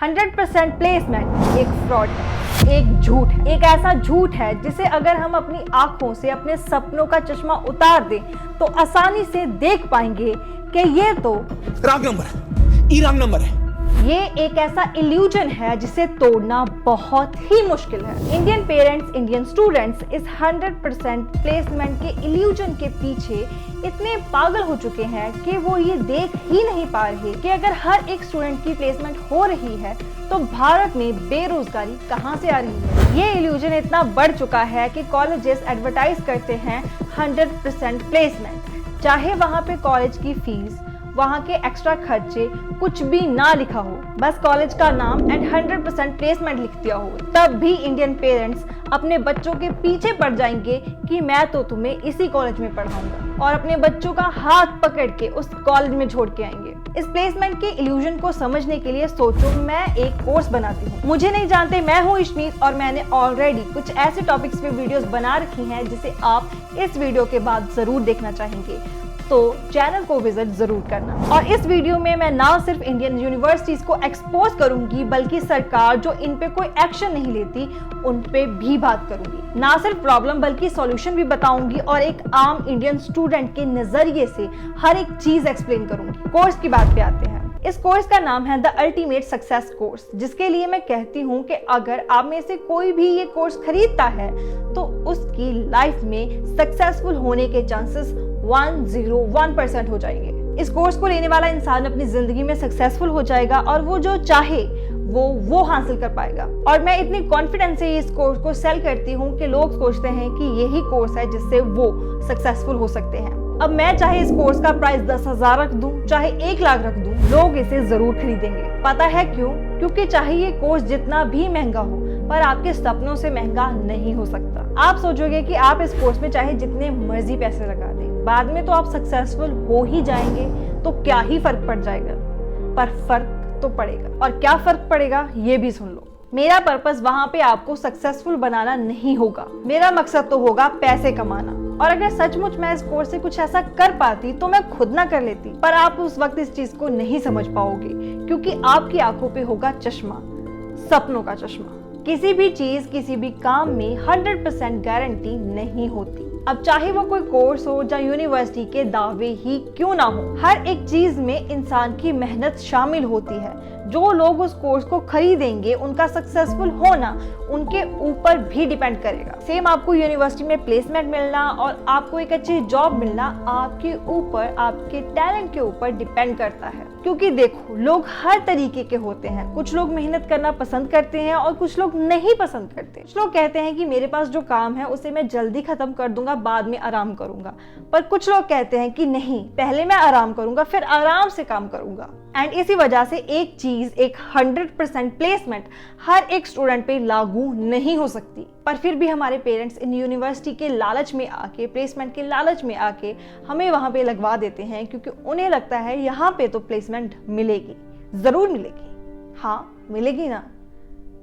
100% placement एक fraud है, एक झूठ है, एक ऐसा झूठ है जिसे अगर हम अपनी आंखों से अपने सपनों का चश्मा उतार दें तो आसानी से देख पाएंगे कि ये तो रॉन्ग नंबर है, ई रॉन्ग नंबर है। ये एक ऐसा इल्यूजन है जिसे तोड़ना बहुत ही मुश्किल है। इंडियन पेरेंट्स, इंडियन स्टूडेंट्स इस 100% प्लेसमेंट के इल्यूजन के पीछे इतने पागल हो चुके हैं कि वो ये देख ही नहीं पा रहे कि अगर हर एक स्टूडेंट की प्लेसमेंट हो रही है तो भारत में बेरोजगारी कहाँ से आ रही है। ये इल्यूजन इतना बढ़ चुका है कि कॉलेजेस एडवर्टाइज करते हैं 100% प्लेसमेंट, चाहे वहाँ पे कॉलेज की फीस, वहाँ के एक्स्ट्रा खर्चे कुछ भी ना लिखा हो, बस कॉलेज का नाम एंड 100% प्लेसमेंट लिख दिया हो, तब भी इंडियन पेरेंट्स अपने बच्चों के पीछे पड़ जाएंगे कि मैं तो तुम्हें इसी कॉलेज में पढ़ाऊंगा और अपने बच्चों का हाथ पकड़ के उस कॉलेज में छोड़ के आएंगे। इस प्लेसमेंट के इल्यूजन को समझने के लिए सोचो मैं एक कोर्स बनाती हूँ। मुझे नहीं जानते, मैं हूँ इशमीत और मैंने ऑलरेडी कुछ ऐसे टॉपिक्स पे वीडियोस बना रखी हैं जिसे आप इस वीडियो के बाद जरूर देखना चाहेंगे, तो चैनल को विजिट जरूर करना। और इस वीडियो में मैं ना सिर्फ इंडियन यूनिवर्सिटीज को एक्सपोज करूंगी बल्कि सरकार जो इन पे कोई एक्शन नहीं लेती उन पे भी बात करूंगी। ना सिर्फ प्रॉब्लम बल्कि सॉल्यूशन भी बताऊंगी और एक आम इंडियन स्टूडेंट के नजरिए से हर एक चीज एक्सप्लेन करूंगी। कोर्स की बात पे आते हैं। इस कोर्स का नाम है द अल्टीमेट सक्सेस कोर्स, जिसके लिए मैं कहती हूँ कि अगर आप में से कोई भी ये कोर्स खरीदता है तो उसकी लाइफ में सक्सेसफुल होने के चांसेस 101% हो जाएंगे। इस कोर्स को लेने वाला इंसान अपनी जिंदगी में सक्सेसफुल हो जाएगा और वो जो चाहे वो हासिल कर पाएगा। और मैं इतनी कॉन्फिडेंस से इस कोर्स को सेल करती हूँ कि लोग सोचते हैं कि यही कोर्स है जिससे वो सक्सेसफुल हो सकते हैं। अब मैं चाहे इस कोर्स का प्राइस 10,000 रख दूं, चाहे 1 लाख रख दूं, लोग इसे जरूर खरीदेंगे। पता है क्यों? क्योंकि चाहे ये कोर्स जितना भी महंगा हो पर आपके सपनों से महंगा नहीं हो सकता। आप सोचोगे कि आप इस कोर्स में चाहे जितने मर्जी पैसे लगा दें, बाद में तो आप सक्सेसफुल हो ही जाएंगे, तो क्या ही फर्क पड़ जाएगा। पर फर्क तो पड़ेगा, और क्या फर्क पड़ेगा ये भी सुन लो। मेरा पर्पस वहां पे आपको सक्सेसफुल बनाना नहीं होगा, मेरा मकसद तो होगा पैसे कमाना। और अगर सचमुच मैं इस कोर्स से कुछ ऐसा कर पाती तो मैं खुद ना कर लेती, पर आप उस वक्त इस चीज को नहीं समझ पाओगे क्योंकि आपकी आंखों पे होगा चश्मा, सपनों का चश्मा। किसी भी चीज, किसी भी काम में 100% गारंटी नहीं होती। अब चाहे वो कोई कोर्स हो या यूनिवर्सिटी के दावे ही क्यों ना हो, हर एक चीज में इंसान की मेहनत शामिल होती है। जो लोग उस कोर्स को खरीदेंगे उनका सक्सेसफुल होना उनके ऊपर भी डिपेंड करेगा। सेम आपको यूनिवर्सिटी में प्लेसमेंट मिलना और आपको एक अच्छी जॉब मिलना आपके ऊपर, आपके टैलेंट के ऊपर डिपेंड करता है। क्योंकि देखो, लोग हर तरीके के होते हैं। कुछ लोग मेहनत करना पसंद करते हैं और कुछ लोग नहीं पसंद करते। कुछ लोग कहते हैं कि मेरे पास जो काम है उसे मैं जल्दी खत्म कर दूंगा, बाद में आराम करूंगा। पर कुछ लोग कहते हैं कि नहीं, पहले मैं आराम करूंगा फिर आराम से काम करूंगा। एंड इसी वजह से एक चीज, एक 100% प्लेसमेंट हर एक स्टूडेंट पे लागू नहीं हो सकती। पर फिर भी हमारे पेरेंट्स इन यूनिवर्सिटी के लालच में आके, प्लेसमेंट के लालच में आके हमें वहां पे लगवा देते हैं क्योंकि उन्हें लगता है यहाँ पे तो प्लेसमेंट मिलेगी, जरूर मिलेगी। हाँ, मिलेगी ना,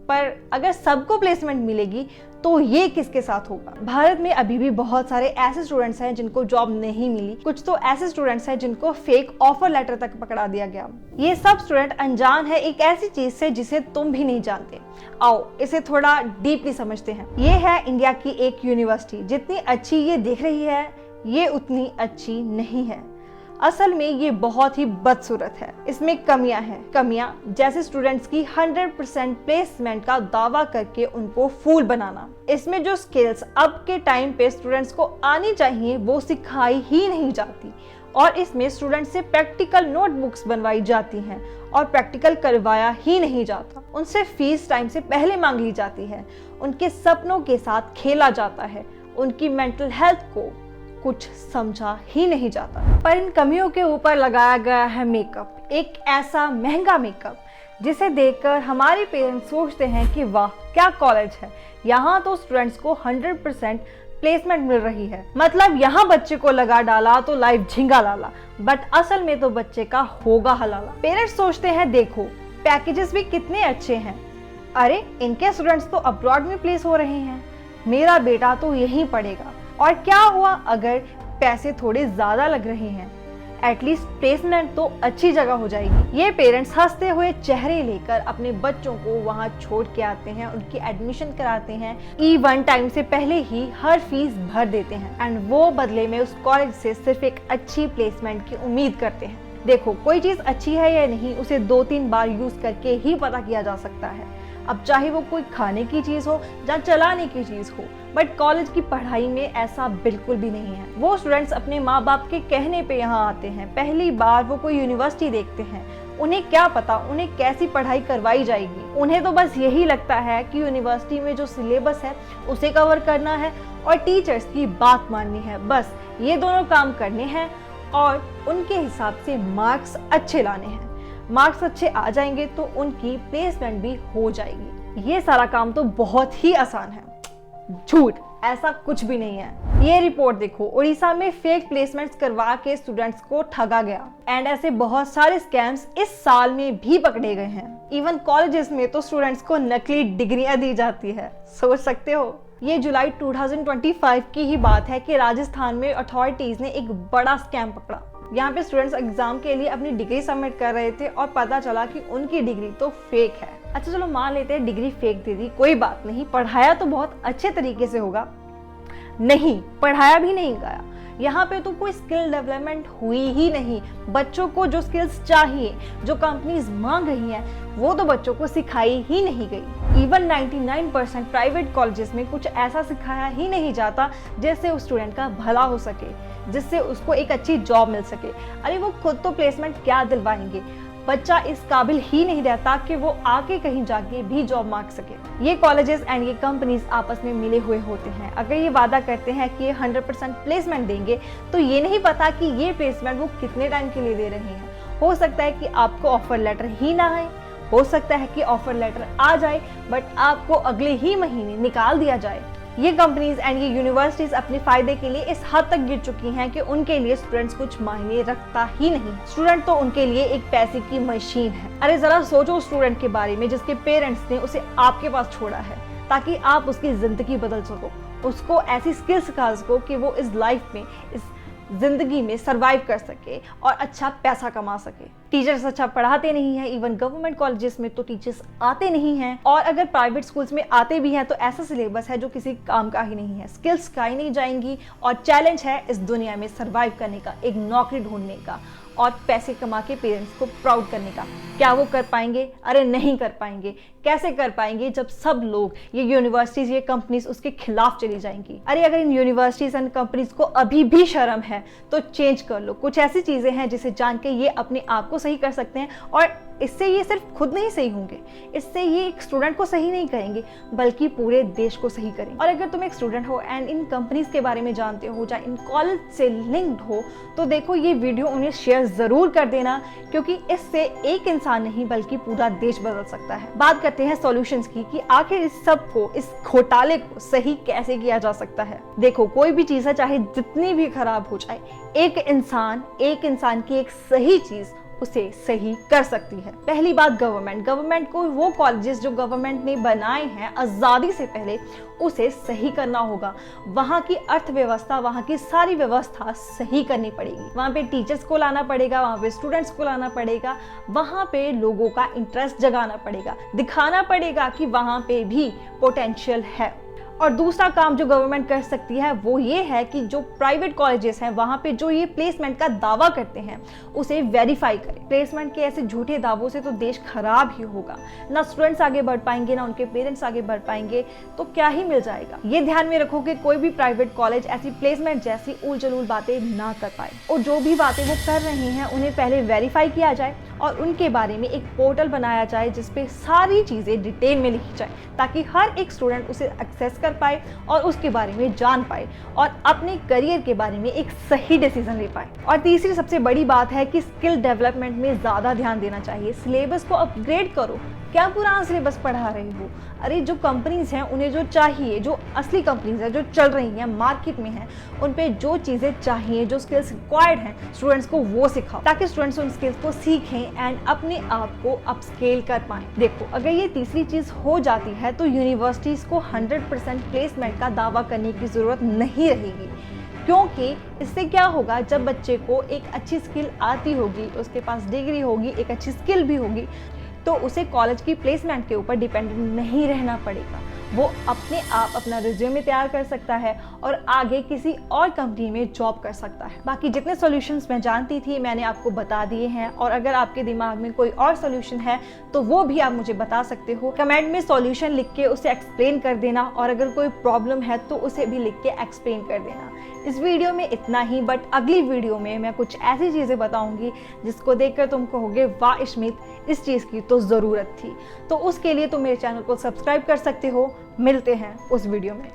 पर अगर सबको प्लेसमेंट मिलेगी तो ये किसके साथ होगा? भारत में अभी भी बहुत सारे ऐसे स्टूडेंट्स हैं जिनको जॉब नहीं मिली। कुछ तो ऐसे स्टूडेंट्स हैं जिनको फेक ऑफर लेटर तक पकड़ा दिया गया। ये सब स्टूडेंट अनजान है एक ऐसी चीज से जिसे तुम भी नहीं जानते। आओ इसे थोड़ा डीपली समझते हैं। ये है इंडिया की एक यूनिवर्सिटी। जितनी अच्छी ये दिख रही है, ये उतनी अच्छी नहीं है। असल में ये बहुत ही बदसूरत है। इसमें कमियां हैं। कमियां जैसे स्टूडेंट्स की 100% प्लेसमेंट का दावा करके उनको फूल बनाना। इसमें जो स्किल्स अब के टाइम पे स्टूडेंट्स को आनी चाहिए वो सिखाई ही नहीं जाती। और इसमें स्टूडेंट्स से प्रैक्टिकल नोटबुक्स बनवाई जाती हैं और प्रैक्टिकल करवाया ही नहीं जाता। उनसे फीस टाइम से पहले मांग ली जाती है। उनके सपनों के साथ खेला जाता है। उनकी मेंटल हेल्थ को कुछ समझा ही नहीं जाता। पर इन कमियों के ऊपर लगाया गया है मेकअप, एक ऐसा महंगा मेकअप जिसे देखकर हमारे पेरेंट्स सोचते हैं कि वाह क्या कॉलेज है, यहाँ तो स्टूडेंट्स को 100% प्लेसमेंट मिल रही है, मतलब यहाँ बच्चे को लगा डाला तो लाइफ झिंगा लाला। बट असल में तो बच्चे का होगा हलाला। पेरेंट्स सोचते हैं देखो पैकेजेस भी कितने अच्छे हैं, अरे इनके स्टूडेंट्स तो अब्रॉड में प्लेस हो रहे हैं, मेरा बेटा तो यहीं पढ़ेगा। और क्या हुआ अगर पैसे थोड़े ज्यादा लग रहे हैं? एटलीस्ट प्लेसमेंट तो अच्छी जगह हो जाएगी। ये पेरेंट्स हंसते हुए चेहरे लेकर अपने बच्चों को वहाँ छोड़ के आते हैं, उनकी एडमिशन कराते हैं, इवन टाइम से पहले ही हर फीस भर देते हैं एंड वो बदले में उस कॉलेज से सिर्फ एक अच्छी प्लेसमेंट की उम्मीद करते हैं। देखो, कोई चीज अच्छी है या नहीं उसे 2-3 बार यूज करके ही पता किया जा सकता है। अब चाहे वो कोई खाने की चीज हो या चलाने की चीज हो, बट कॉलेज की पढ़ाई में ऐसा बिल्कुल भी नहीं है। वो स्टूडेंट्स अपने माँ बाप के कहने पे यहाँ आते हैं, पहली बार वो कोई यूनिवर्सिटी देखते हैं। उन्हें क्या पता उन्हें कैसी पढ़ाई करवाई जाएगी। उन्हें तो बस यही लगता है कि यूनिवर्सिटी में जो सिलेबस है उसे कवर करना है और टीचर्स की बात माननी है। बस ये दोनों काम करने हैं और उनके हिसाब से मार्क्स अच्छे लाने हैं। मार्क्स अच्छे आ जाएंगे तो उनकी प्लेसमेंट भी हो जाएगी। ये सारा काम तो बहुत ही आसान है। झूठ, ऐसा कुछ भी नहीं है। ये रिपोर्ट देखो, उड़ीसा में फेक प्लेसमेंट्स करवा के स्टूडेंट्स को ठगा गया एंड ऐसे बहुत सारे स्कैम्स इस साल में भी पकड़े गए हैं। इवन कॉलेजेस में तो स्टूडेंट्स को नकली डिग्रियां दी जाती है, सोच सकते हो। ये जुलाई 2025 की ही बात है कि राजस्थान में अथॉरिटीज ने एक बड़ा स्कैम पकड़ा। यहाँ पे स्टूडेंट्स एग्जाम के लिए अपनी डिग्री सबमिट कर रहे थे और पता चला कि उनकी डिग्री तो फेक है। अच्छा चलो मान लेते हैं डिग्री फेक दे दी, कोई बात नहीं, पढ़ाया तो बहुत अच्छे तरीके से होगा। नहीं, पढ़ाया भी नहीं गया। यहाँ पे तो कोई स्किल डेवलपमेंट हुई ही नहीं। बच्चों को जो स्किल्स चाहिए, जो कंपनीज मांग रही हैं, वो तो बच्चों को सिखाई ही नहीं गई। इवन 99% प्राइवेट कॉलेजेस में कुछ ऐसा सिखाया ही नहीं जाता जिससे उस स्टूडेंट का भला हो सके, जिससे उसको एक अच्छी जॉब मिल सके। अरे वो खुद तो प्लेसमेंट क्या दिलवाएंगे, बच्चा इस काबिल ही नहीं रहता कि वो आके कहीं जाके भी जॉब मांग सके। ये कॉलेजेस एंड ये कंपनीज आपस में मिले हुए होते हैं। अगर ये वादा करते हैं कि ये 100% प्लेसमेंट देंगे, तो ये नहीं पता कि ये प्लेसमेंट वो कितने टाइम के लिए दे रहे हैं। हो सकता है कि आपको ऑफर लेटर ही ना आए, हो सकता है कि ऑफर लेटर आ जाए बट आपको अगले ही महीने निकाल दिया जाए। ये कंपनीज एंड ये यूनिवर्सिटीज अपने फायदे के लिए इस हद तक गिर चुकी हैं कि उनके लिए स्टूडेंट्स कुछ मायने रखता ही नहीं। स्टूडेंट तो उनके लिए एक पैसे की मशीन है। अरे जरा सोचो स्टूडेंट के बारे में जिसके पेरेंट्स ने उसे आपके पास छोड़ा है ताकि आप उसकी जिंदगी बदल सको, उसको ऐसी स्किल सिखा सको कि वो इस लाइफ में, इस जिंदगी में सरवाइव कर सके और अच्छा पैसा कमा सके। टीचर्स अच्छा पढ़ाते नहीं हैं, इवन गवर्नमेंट कॉलेजेस में तो टीचर्स आते नहीं हैं, और अगर प्राइवेट स्कूल्स में आते भी हैं तो ऐसा सिलेबस है जो किसी काम का ही नहीं है। स्किल्स सिखाई नहीं जाएंगी और चैलेंज है इस दुनिया में सरवाइव करने का, एक नौकरी ढूंढने का और पैसे कमा के पेरेंट्स को प्राउड करने का। क्या वो कर पाएंगे? अरे नहीं कर पाएंगे। कैसे कर पाएंगे जब सब लोग, ये यूनिवर्सिटीज, ये कंपनीज उसके खिलाफ चली जाएंगी। अरे अगर इन यूनिवर्सिटीज एंड कंपनीज को अभी भी शर्म है तो चेंज कर लो। कुछ ऐसी चीजें हैं जिसे जान के ये अपने आप को सही कर सकते हैं, और इससे ये सिर्फ खुद नहीं सही होंगे, इससे ये एक स्टूडेंट को सही नहीं करेंगे बल्कि पूरे देश को सही करेंगे। और अगर तुम एक स्टूडेंट हो एंड इन कंपनीज के बारे में जानते हो या इन कॉलेज से लिंक्ड हो तो देखो ये वीडियो उन्हें शेयर जरूर कर देना, क्योंकि इससे एक इंसान नहीं बल्कि पूरा देश बदल सकता है। बात करते हैं सॉल्यूशंस की कि आखिर इस सब को, इस घोटाले को सही कैसे किया जा सकता है। देखो कोई भी चीज है चाहे जितनी भी खराब हो जाए, एक इंसान की एक सही चीज उसे सही कर सकती है। पहली बात गवर्नमेंट को वो कॉलेजेस जो गवर्नमेंट ने बनाए हैं आजादी से पहले उसे सही करना होगा। वहाँ की अर्थव्यवस्था, वहाँ की सारी व्यवस्था सही करनी पड़ेगी। वहाँ पे टीचर्स को लाना पड़ेगा, वहाँ पे स्टूडेंट्स को लाना पड़ेगा, वहाँ पे लोगों का इंटरेस्ट जगाना पड़ेगा, दिखाना पड़ेगा कि वहाँ पे भी पोटेंशियल है। और दूसरा काम जो गवर्नमेंट कर सकती है वो ये है कि जो प्राइवेट कॉलेजेस हैं वहाँ पे जो ये प्लेसमेंट का दावा करते हैं उसे वेरीफाई करें। प्लेसमेंट के ऐसे झूठे दावों से तो देश खराब ही होगा, ना स्टूडेंट्स आगे बढ़ पाएंगे ना उनके पेरेंट्स आगे बढ़ पाएंगे, तो क्या ही मिल जाएगा। ये ध्यान में रखो कि कोई भी प्राइवेट कॉलेज ऐसी प्लेसमेंट जैसी उल जलूल बातें ना कर पाए, और जो भी बातें वो कर रहे हैं उन्हें पहले वेरीफाई किया जाए और उनके बारे में एक पोर्टल बनाया जाए जिसपे सारी चीजें डिटेल में लिखी जाए ताकि हर एक स्टूडेंट उसे एक्सेस कर पाए और उसके बारे में जान पाए और अपने करियर के बारे में एक सही डिसीजन ले पाए। और तीसरी सबसे बड़ी बात है कि स्किल डेवलपमेंट में ज्यादा ध्यान देना चाहिए। सिलेबस को अपग्रेड करो। क्या पुराना सिलेबस पढ़ा रहे हो? अरे जो कंपनीज हैं उन्हें जो चाहिए, जो असली कंपनीज हैं जो चल रही हैं मार्केट में हैं, उन पे जो चीजें चाहिए, जो स्किल्स रिक्वायर्ड हैं स्टूडेंट्स को वो सिखाओ ताकि स्टूडेंट्स उन स्किल्स को सीखें एंड अपने आप को अपस्केल कर पाएं। देखो अगर ये तीसरी चीज हो जाती है तो यूनिवर्सिटीज को 100% प्लेसमेंट का दावा करने की जरूरत नहीं रहेगी। क्योंकि इससे क्या होगा, जब बच्चे को एक अच्छी स्किल आती होगी, उसके पास डिग्री होगी, एक अच्छी स्किल भी होगी, तो उसे कॉलेज की प्लेसमेंट के ऊपर डिपेंडेंट नहीं रहना पड़ेगा। वो अपने आप अपना रिज्यूमे तैयार कर सकता है और आगे किसी और कंपनी में जॉब कर सकता है। बाकी जितने सॉल्यूशंस मैं जानती थी मैंने आपको बता दिए हैं, और अगर आपके दिमाग में कोई और सॉल्यूशन है तो वो भी आप मुझे बता सकते हो। कमेंट में सॉल्यूशन लिख के उसे एक्सप्लेन कर देना, और अगर कोई प्रॉब्लम है तो उसे भी लिख के एक्सप्लेन कर देना। इस वीडियो में इतना ही, बट अगली वीडियो में मैं कुछ ऐसी चीज़ें बताऊंगी जिसको देखकर तुम कहोगे वाह इशमीत, इस चीज़ की तो ज़रूरत थी। तो उसके लिए तुम मेरे चैनल को सब्सक्राइब कर सकते हो। मिलते हैं उस वीडियो में।